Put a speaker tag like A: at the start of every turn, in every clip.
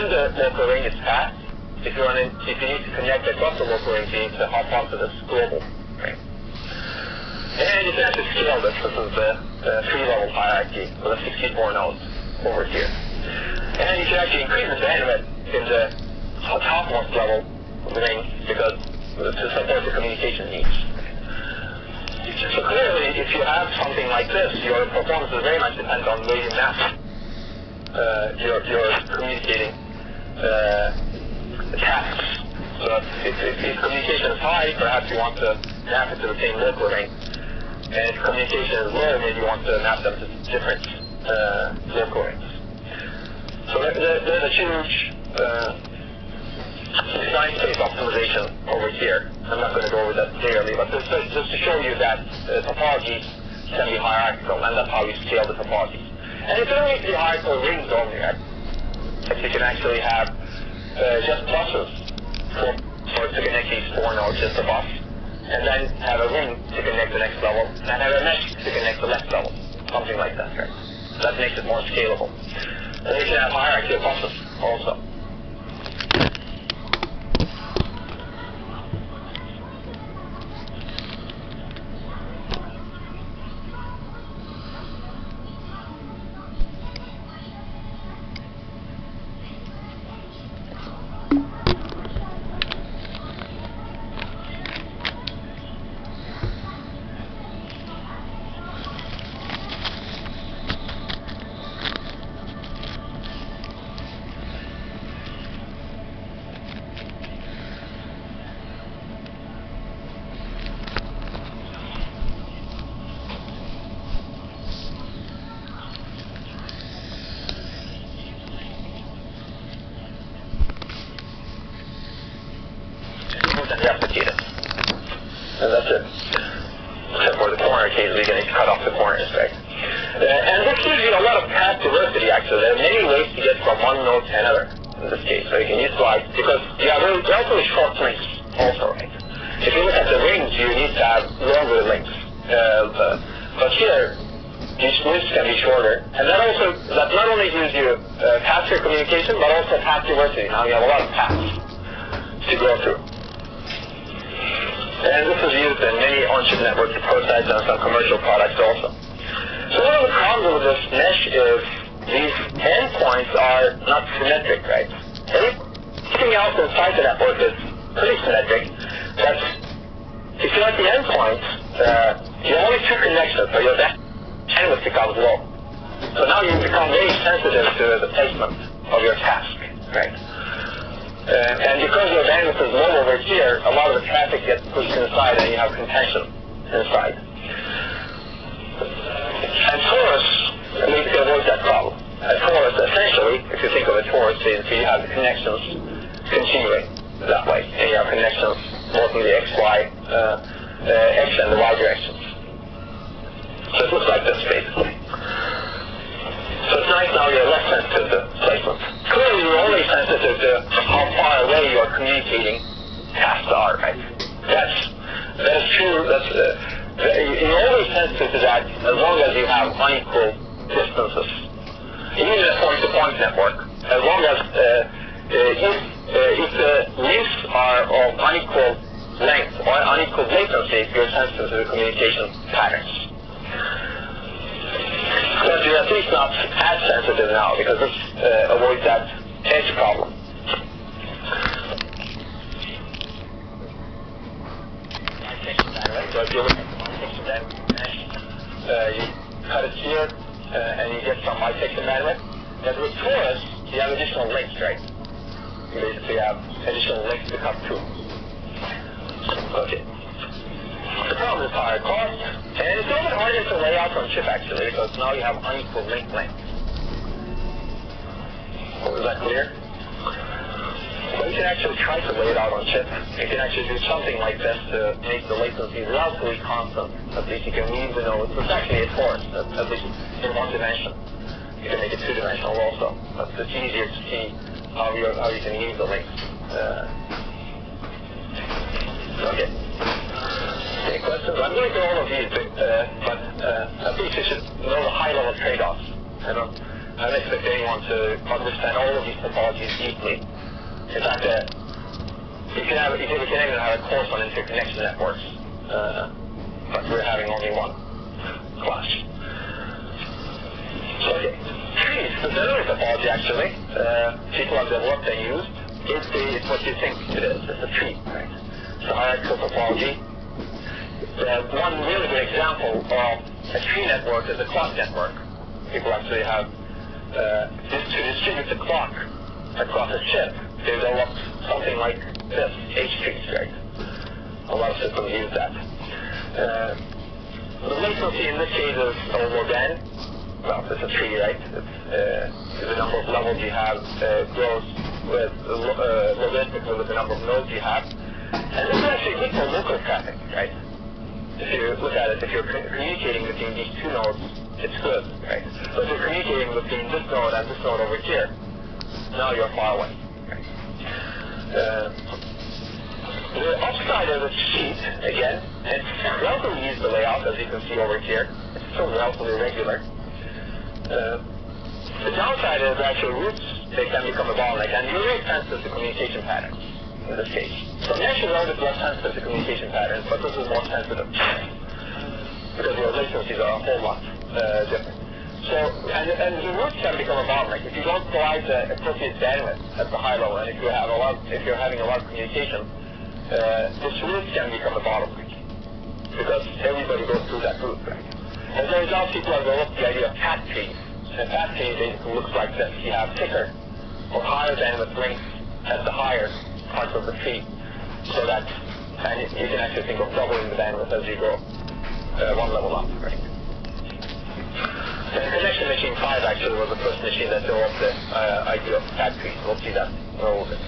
A: within the local ring, it's fast. If you need to connect across the local ring, you need to hop onto this global ring. And you can actually scale this. This is the three-level hierarchy with the 64 nodes over here. And you can actually increase the bandwidth in the topmost level of the ring because to support the communication needs. So clearly, if you have something like this, your performance is very much dependent on where you map your communicating tasks. So if communication is high, perhaps you want to map it to the same local ring. And if communication is low, maybe you want to map them to different local rings. So there's a huge design space optimization over here. I'm not going to go over that clearly, but just to show you that topologies can be hierarchical, and that's how you scale the topologies. And it doesn't need to be hierarchical rings only, right? But you can actually have just buses to connect these four nodes, just a bus, and then have a ring to connect the next level, and have a mesh to connect the next level, something like that, right? That makes it more scalable. And you can have hierarchy of buses also. Replicate it. And that's it. Except for the corner case, we can cut off the corners, right? And this gives you a lot of path diversity, actually. There are many ways to get from one node to another in this case. So you can utilize, because you have relatively short links also, right? If you look at the rings, you need to have longer links. But here, these links can be shorter. And that not only gives you faster communication, but also path diversity. Now you have a lot of paths to go through. And this is used in many on-chip network prototypes and some commercial products also. So one of the problems with this mesh is these endpoints are not symmetric, right? Everything else inside the network is pretty symmetric. But if you like the endpoints, you have only two connections, so your bandwidth becomes low. So now you become very sensitive to the placement of your task, right? And because your bandwidth is low over here, a lot of the traffic gets pushed inside and you have contention inside. And torus needs to avoid that problem. A torus, essentially, if you think of a torus, is you have the connections continuing that way. And you have connections both in the X, Y, X and the Y directions. So it looks like this, basically. So it's nice now you're less sensitive to placement. Clearly you're only sensitive to how far away your communicating tasks are, right? That's true. You're only sensitive to that as long as you have unequal distances. Even in a point-to-point network, as long as if the links are of unequal length or unequal latency, you're sensitive to the communication patterns. But you're at least not as sensitive now because this avoids that edge problem. So if you look at the bisection bandwidth, you cut it here and you get some bisection bandwidth. But with torus, you have additional links, right? You basically have additional links to cut through. Okay. The problem is higher cost, and it's a little bit harder to lay out on chip actually, because now you have unequal link length. Was that clear? So you can actually try to lay it out on chip. You can actually do something like this to make the latency relatively constant. At least you can weave the nodes. It's actually a torus, at least in one dimension. You can make it two-dimensional also, but it's easier to see how you can weave the links. Okay. Any questions? I'm going to go all of these, but at least you should know the high-level trade-offs. I don't expect anyone to understand all of these topologies deeply. In fact, we can even have a course on interconnection networks, but we're having only one class. So, okay. Trees, there's another topology actually. People have developed and used. It's what you think it is. It's a tree, right? It's a hierarchical topology. One really good example of a tree network is a clock network. People actually have to distribute the clock across a chip. They developed something like this, H-trees, right? A lot of systems use that. The latency in this case is log n. Well, it's a tree, right? The number of levels you have grows with logarithmically with the number of nodes you have. And this is actually good for local traffic, right? If you look at it, if you're communicating between these two nodes, it's good, right? But if you're communicating between this node and this node over here, now you're far away, right? The upside of the sheet, again, it's relatively easy to lay out, as you can see over here. It's still relatively regular. The downside is actually roots, they can become a bottleneck, and you're very sensitive to communication patterns in this case. So mesh node is less sensitive to communication patterns, but this is more sensitive because your latencies are a whole lot different. So, and the roots can become a bottleneck if you don't provide the appropriate bandwidth at the high level, and if you're having a lot of communication, this root can become a bottleneck because everybody goes through that root, right? As a result, people have developed the idea of path trees. And a path tree basically looks like this. You have thicker or higher bandwidth links at the higher parts of the tree, so that, and you can actually think of doubling the bandwidth as you go one level up, right? And Connection Machine 5 actually was the first machine that developed the idea of path trees. We'll see that in a little bit.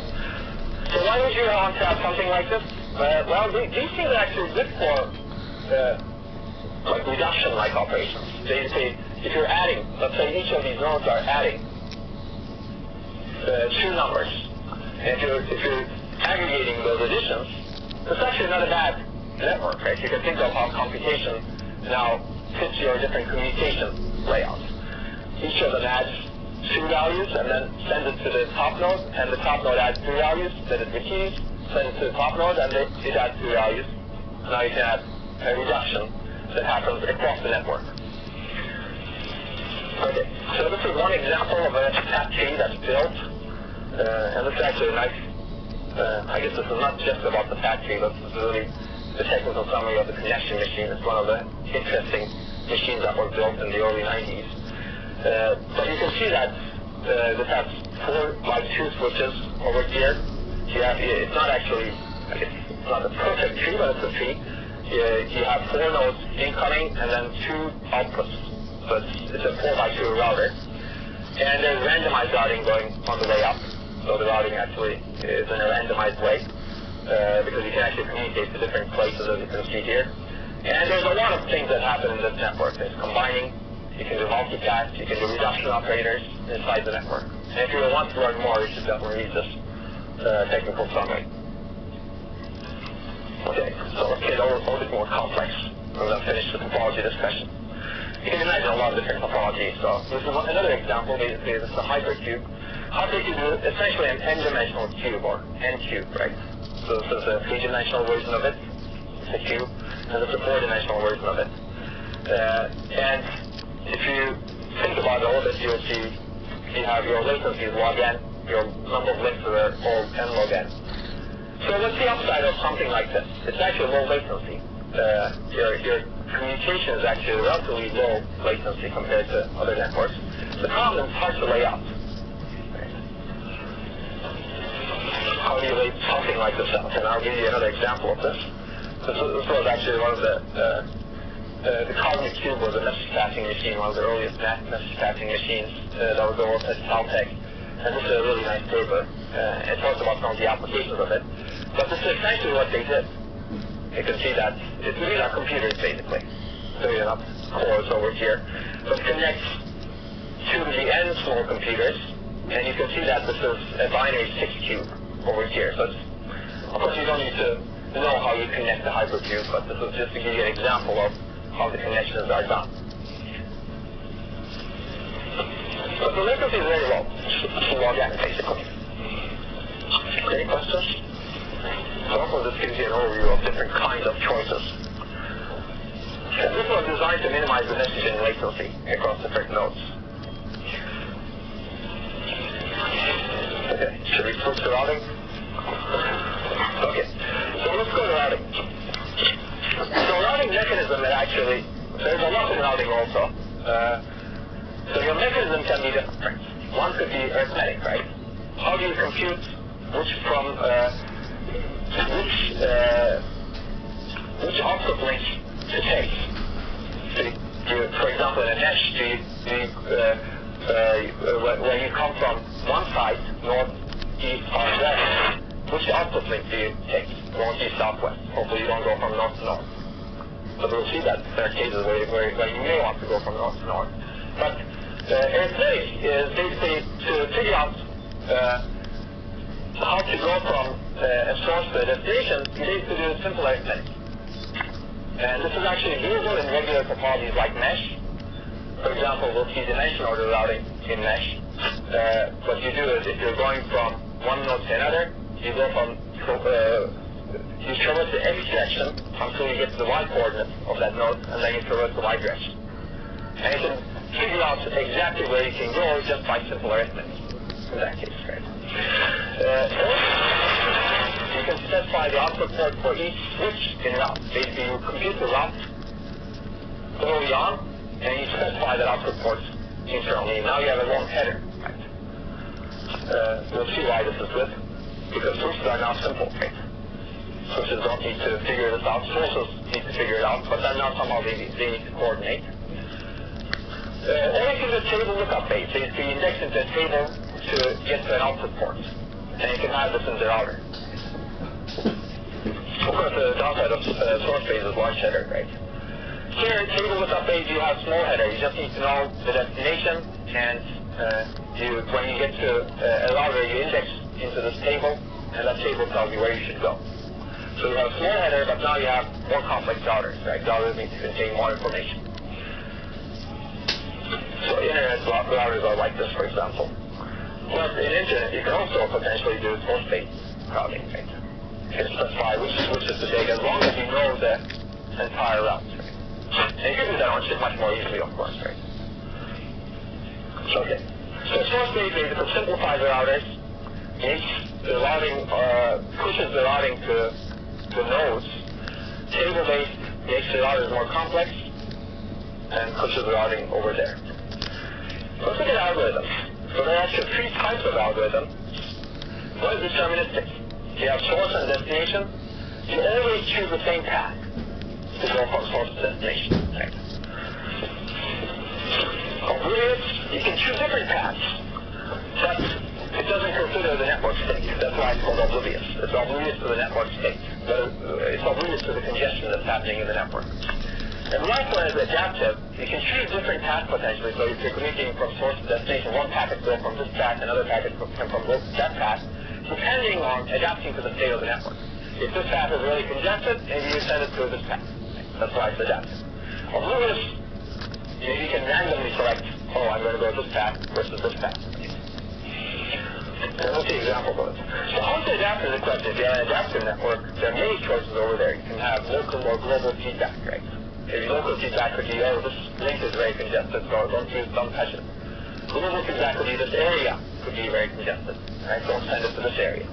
A: So why would you want to have something like this? Well, these things are actually good for like reduction-like operations. They say if you're adding, let's say each of these nodes are adding two numbers, and if you're aggregating those additions, it's actually not a bad network, right? You can think of how computation now fits your different communication layouts. Each of them adds two values and then sends it to the top node, and the top node adds three values, then it repeats, sends it to the top node, and it adds two values. Now you can have a reduction that happens across the network. Okay, so this is one example of a path tree that's built, and this is actually a nice, I guess this is not just about the path tree, but this is really the technical summary of the connection machine. It's one of the interesting machines that was built in the early 90s. But you can see that this has 4x2 switches over here. It's not actually, I guess it's not a perfect tree, but it's a tree. You have four nodes incoming and then two outputs. So it's a 4x2 router. And there's randomized routing going on the way up. So the routing actually is in a randomized way because you can actually communicate to different places, as you can see here. And there's a lot of things that happen in this network. There's combining, you can do multicast, you can do reduction operators inside the network. And if you want to learn more, you should definitely read this technical summary. Okay, so let's get a little bit more complex when we finish the topology discussion. You can imagine a lot of different topologies. So this is another example. Basically, this is a hypercube. Hypercube is essentially an n-dimensional cube, or n-cube, right? So this is a three-dimensional version of it. It's a cube, and this is a four-dimensional version of it. And if you think about it a little bit, you'll see you have your latency is log n, your number of links are all n log n. So what's the upside of something like this? It's actually low latency. Your communication is actually relatively low latency compared to other networks. The problem is hard to lay out. How do you lay something like this out? And I'll give you another example of this. This was actually one of the Cosmic Cube was a message passing machine, one of the earliest message passing machines that was developed at Caltech. And this is a really nice paper. It talks about some of the applications of it. But this is essentially what they did. You can see that these are computers, basically. So you have cores over here. But connects to the n small computers. And you can see that this is a binary 6 cube over here. So it's, of course, you don't need to know how you connect the hypercube, but this is just to give you an example of how the connections are done. But the latency is very low. It's log n, basically. Any questions? So hopefully this gives you an overview of different kinds of choices. And this was designed to minimize the messaging latency across different nodes. Okay, should we switch to routing? Okay, so let's go to routing. So routing mechanism actually, there's a lot in routing also. So your mechanism can be different. One could be arithmetic, right? How do you compute which output link to take? So for example, in a mesh, when you come from one side, north, east, or west, which output link do you take? North, east, southwest. Hopefully you don't go from north to north. But we'll see that there are cases where you may want to go from north to north. But arithmetic is basically to figure out how to go from a source to a destination. You need to do simple arithmetic. And this is actually doable in regular topologies like mesh. For example, we'll see dimension order routing in mesh. What you do is if you're going from one node to another, you go from you traverse the x direction until you get to the y coordinate of that node, and then you traverse the y direction. And you can figure out exactly where you can go just by simple arithmetic. In that case, right? You can specify the output port for each switch in route. Basically, you compute the route early on, and you specify that output port internally. Now you have a long header. Right? We'll see why this is good, because switches are now simple. Right? Switches don't need to figure this out. Sources need to figure it out, but then now somehow they need to coordinate. Or you can do table lookup base. Basically, you index into a table to get to an output port, and you can have this in the router. Of course, the downside of source base is large header, right? Here, in table lookup base, you have small header. You just need to know the destination, and when you get to a router, you index into this table, and that table tells you where you should go. So you have a small header, but now you have more complex routers, right? Routers need to contain more information. So internet routers are like this, for example. But in internet, you can also potentially do source-based routing, right? You can specify which switches to take as long as you know the entire route, right? And you can do that on chip much more easily, of course, right? Okay. So source-based basically simplifies the routers, makes the routing, pushes the routing to the nodes. Table-based makes the routers more complex and pushes the routing over there. Let's look at algorithms. So there are actually three types of algorithms. One is deterministic. You have source and destination. You always choose the same path to go from source to destination. Right? Oblivious, you can choose different paths, but it doesn't consider the network state. That's why it's called oblivious. It's oblivious to the network state. It's oblivious to the congestion that's happening in the network. And the last one is adaptive. You can choose different paths potentially. So if you're communicating from source to destination, one packet will go from this path, another packet will come from that path, depending on adapting to the state of the network. If this path is really congested, maybe you send it through this path. That's why it's adaptive. Oblivious, you can randomly select, oh, I'm going to go this path versus this path. And we'll see examples of it. So how to adapt is a question. If you have an adaptive network, there are many choices over there. You can have local or global feedback, right? If local feedback could be, oh, this link is very congested, so don't touch it. Global feedback could be, this area could be very congested, right? Don't send it to this area.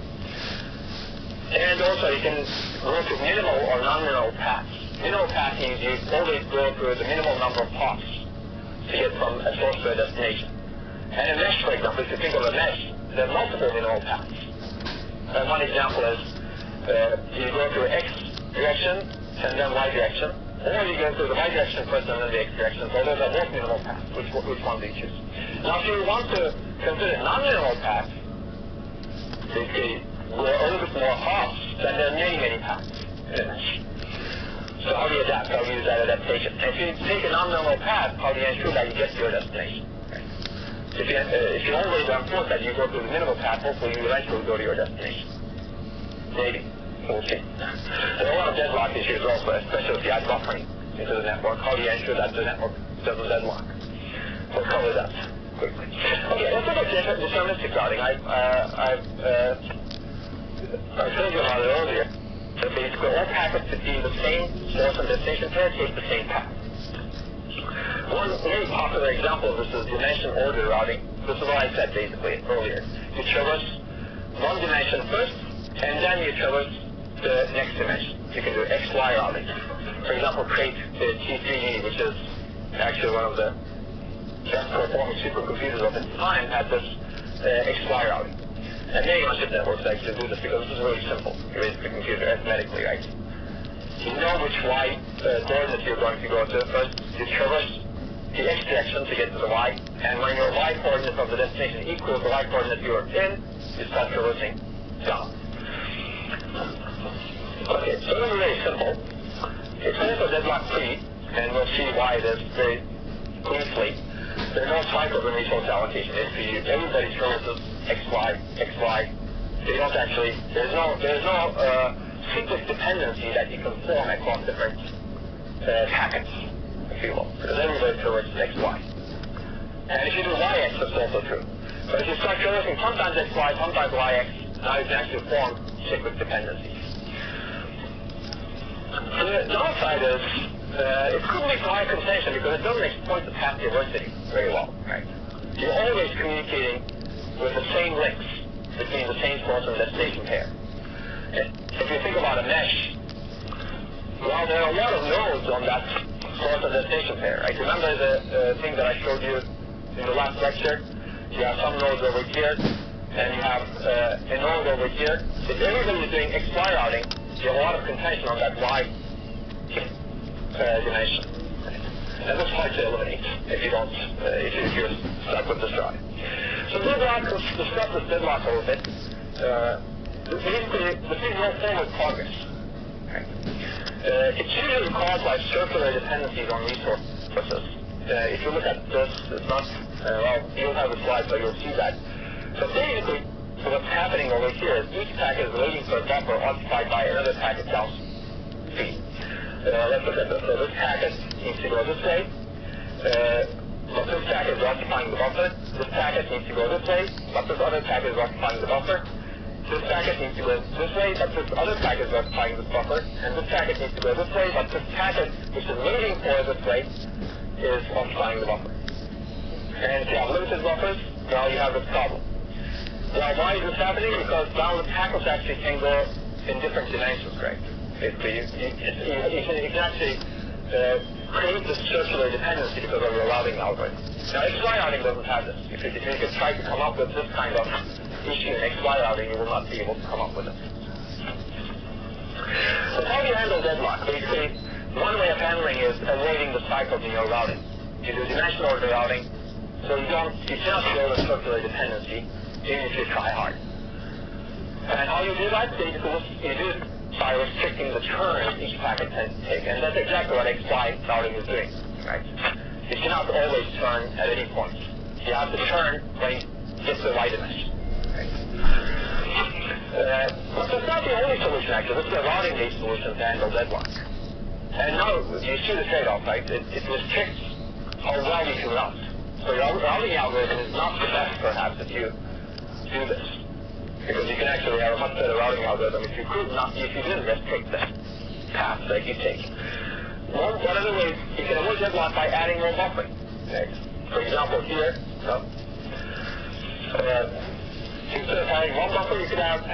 A: And also, you can go to minimal or non-minimal paths. Minimal path means you always go through the minimal number of hops to get from a source to a destination. And a mesh, for example, if you think of a mesh, there are multiple minimal paths. And one example is you go through X direction and then Y direction. Or you go through the Y direction first and then the X direction. So those are both minimal paths. Which one do you choose? Now, if you want to consider non-minimal paths, basically, we're a little bit more hops, then there are many paths in a mesh. So how do you adapt? How do you use that adaptation? And if you take a non-minimal path, how do you ensure that you get to your destination? Right? If you always enforce that you go through the minimal path, hopefully you eventually go to your destination. Maybe. We'll see. There are a lot of deadlock issues also, especially if you add buffering into the network. How do you ensure that the network doesn't deadlock? We'll cover that. quickly. Okay, let's look at deterministic routing. I told you about it earlier. So basically, all packets between the same source and destination pair take the same path. One very popular example of this is dimension order routing. This is what I said basically earlier. You traverse one dimension first, and then you traverse the next dimension. You can do XY routing. For example, Crait T3D, which is actually one of the best performing supercomputers of its time, had this XY routing. And many on-chip networks actually do this because this is really simple. You basically compute it arithmetically, right? You know which Y coordinate you're going to go to. First, you traverse the X direction to get to the Y, and when your Y coordinate of the destination equals the Y coordinate you are in, you start traversing down. Okay, so this is very simple. It's also deadlock free, and we'll see why it is very briefly. There are no cycles in resource allocation. Everybody traverses XY. They don't actually, there's no sequence dependency that you can form across different packets, if you will, because everybody traverses XY. And if you do YX, it's also true. But if you start traversing sometimes XY, sometimes YX, now you can actually form sequence dependencies. The downside is, it could lead to high contention because it doesn't exploit the path diversity very well, right? You're always communicating with the same links between the same source and destination pair. If you think about a mesh, well, there are a lot of nodes on that source and destination pair, right? Remember the thing that I showed you in the last lecture? You have some nodes over here, and you have a node over here. If everybody is doing XY routing, you have a lot of contention on that Y dimension. And that's hard to eliminate if you don't, if you're stuck with this routing. So deadlock, let's discuss this deadlock a little bit. Basically, this is no form of progress. Okay. It's usually caused by circular dependencies on resources. If you look at this, it's not, well, you'll have a slide, so you'll see that. So basically, what's happening over here is each packet is waiting for a buffer occupied by another packet downstream. Let's look at this. So this packet needs to go this way. But this packet is occupying the buffer. This packet needs to go this way, but this other packet is occupying the buffer. This packet needs to go this way, but this other packet is occupying this buffer. And this packet needs to go this way, but this packet, which is waiting for this way, is occupying the buffer. And if you have limited buffers, well, you have this problem. Now, why is this happening? Because now the packets actually can go in different dimensions, right? Basically, you can actually create this circular dependency because of your routing algorithm. Now, XY routing doesn't have this. If you could try to come up with this kind of issue in XY routing, you will not be able to come up with it. So how do you handle deadlock? Basically, one way of handling is avoiding the cycles in your routing. You do dimension order routing, so you cannot build a circular dependency, even if you try hard. And how you do that? Basically, you do it by restricting the turns each packet can take, and that's exactly what XY routing is doing, right? You cannot always turn at any point. You have to turn when you get to the Y dimension. Right? But that's not the only solution, actually. This is a routing-based solution to handle deadlock. And now you see the trade-off, right? It restricts how well you can route. So your routing algorithm is not the best, perhaps, if you do this. Because you can actually have a much better routing algorithm if you didn't restrict the path that you take. One other way, you can avoid deadlock by adding more buffering. Okay. For example, here, instead of having one buffer, you could have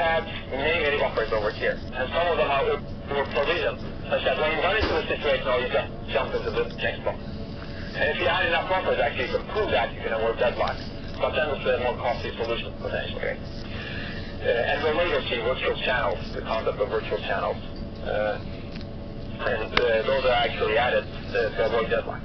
A: many buffers over here. And some of them are provisioned, such that when you run into the situation, you just jump into the next buffer. And if you add enough buffers, actually, to prove that, you can avoid deadlock. But then it's a more costly solution, potentially. And we'll later see virtual channels, the concept of virtual channels. And those are actually added to avoid deadlock.